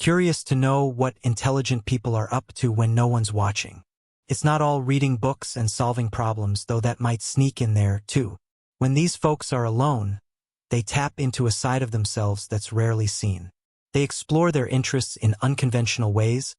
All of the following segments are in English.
curious to know what intelligent people are up to when no one's watching. It's not all reading books and solving problems, though that might sneak in there, too. When these folks are alone, they tap into a side of themselves that's rarely seen. They explore their interests in unconventional ways,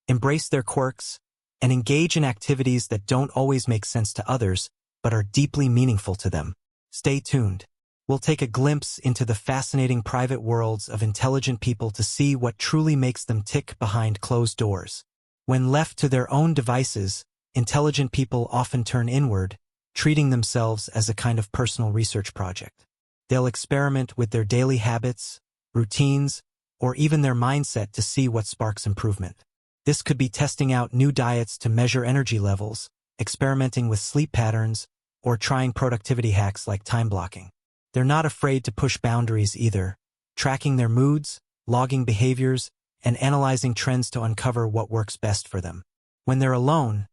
embrace their quirks, and engage in activities that don't always make sense to others, but are deeply meaningful to them. Stay tuned. We'll take a glimpse into the fascinating private worlds of intelligent people to see what truly makes them tick behind closed doors. When left to their own devices, intelligent people often turn inward, treating themselves as a kind of personal research project. They'll experiment with their daily habits, routines, or even their mindset to see what sparks improvement. This could be testing out new diets to measure energy levels, experimenting with sleep patterns, or trying productivity hacks like time blocking. They're not afraid to push boundaries either, tracking their moods, logging behaviors, and analyzing trends to uncover what works best for them. When they're alone,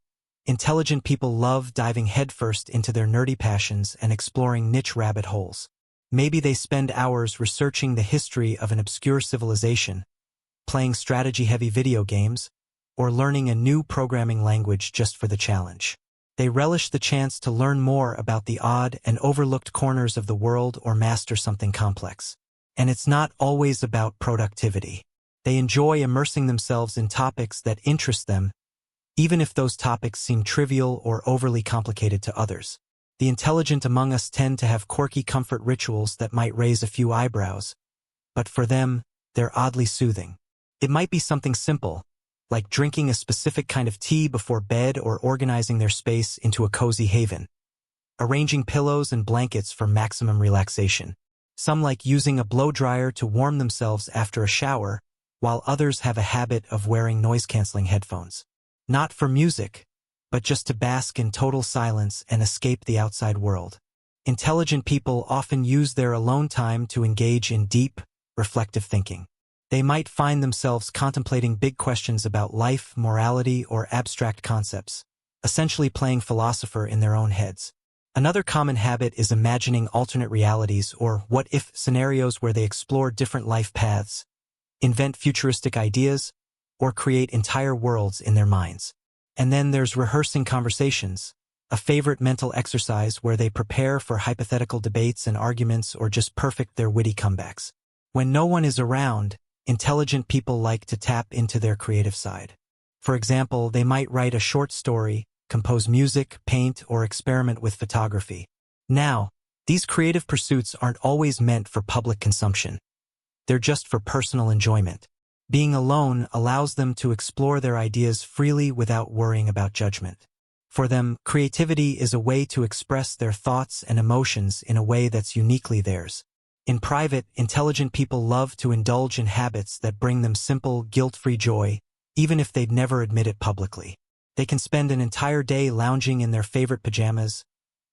intelligent people love diving headfirst into their nerdy passions and exploring niche rabbit holes. Maybe they spend hours researching the history of an obscure civilization, playing strategy-heavy video games, or learning a new programming language just for the challenge. They relish the chance to learn more about the odd and overlooked corners of the world or master something complex. And it's not always about productivity. They enjoy immersing themselves in topics that interest them, even if those topics seem trivial or overly complicated to others. The intelligent among us tend to have quirky comfort rituals that might raise a few eyebrows, but for them, they're oddly soothing. It might be something simple, like drinking a specific kind of tea before bed or organizing their space into a cozy haven, arranging pillows and blankets for maximum relaxation. Some like using a blow dryer to warm themselves after a shower, while others have a habit of wearing noise-canceling headphones. Not for music, but just to bask in total silence and escape the outside world. Intelligent people often use their alone time to engage in deep, reflective thinking. They might find themselves contemplating big questions about life, morality, or abstract concepts, essentially playing philosopher in their own heads. Another common habit is imagining alternate realities or what-if scenarios where they explore different life paths, invent futuristic ideas, or create entire worlds in their minds. And then there's rehearsing conversations, a favorite mental exercise where they prepare for hypothetical debates and arguments or just perfect their witty comebacks. When no one is around, intelligent people like to tap into their creative side. For example, they might write a short story, compose music, paint, or experiment with photography. Now, these creative pursuits aren't always meant for public consumption. They're just for personal enjoyment. Being alone allows them to explore their ideas freely without worrying about judgment. For them, creativity is a way to express their thoughts and emotions in a way that's uniquely theirs. In private, intelligent people love to indulge in habits that bring them simple, guilt-free joy, even if they'd never admit it publicly. They can spend an entire day lounging in their favorite pajamas,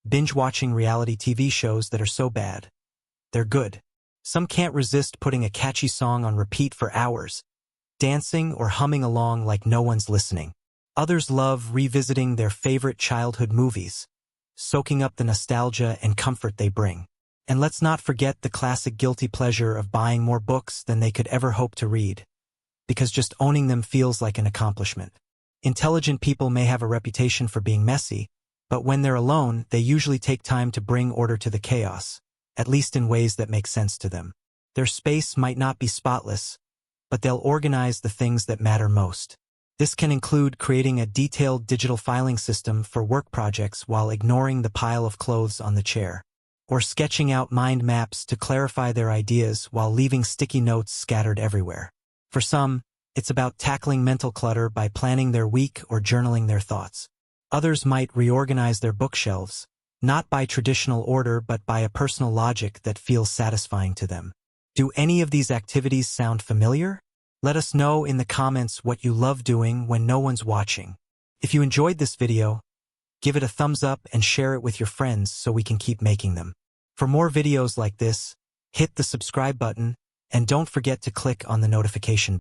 binge-watching reality TV shows that are so bad they're good. Some can't resist putting a catchy song on repeat for hours, dancing or humming along like no one's listening. Others love revisiting their favorite childhood movies, soaking up the nostalgia and comfort they bring. And let's not forget the classic guilty pleasure of buying more books than they could ever hope to read, because just owning them feels like an accomplishment. Intelligent people may have a reputation for being messy, but when they're alone, they usually take time to bring order to the chaos, at least in ways that make sense to them. Their space might not be spotless, but they'll organize the things that matter most. This can include creating a detailed digital filing system for work projects while ignoring the pile of clothes on the chair, or sketching out mind maps to clarify their ideas while leaving sticky notes scattered everywhere. For some, it's about tackling mental clutter by planning their week or journaling their thoughts. Others might reorganize their bookshelves, not by traditional order but by a personal logic that feels satisfying to them. Do any of these activities sound familiar? Let us know in the comments what you love doing when no one's watching. If you enjoyed this video, give it a thumbs up and share it with your friends so we can keep making them. For more videos like this, hit the subscribe button and don't forget to click on the notification bell.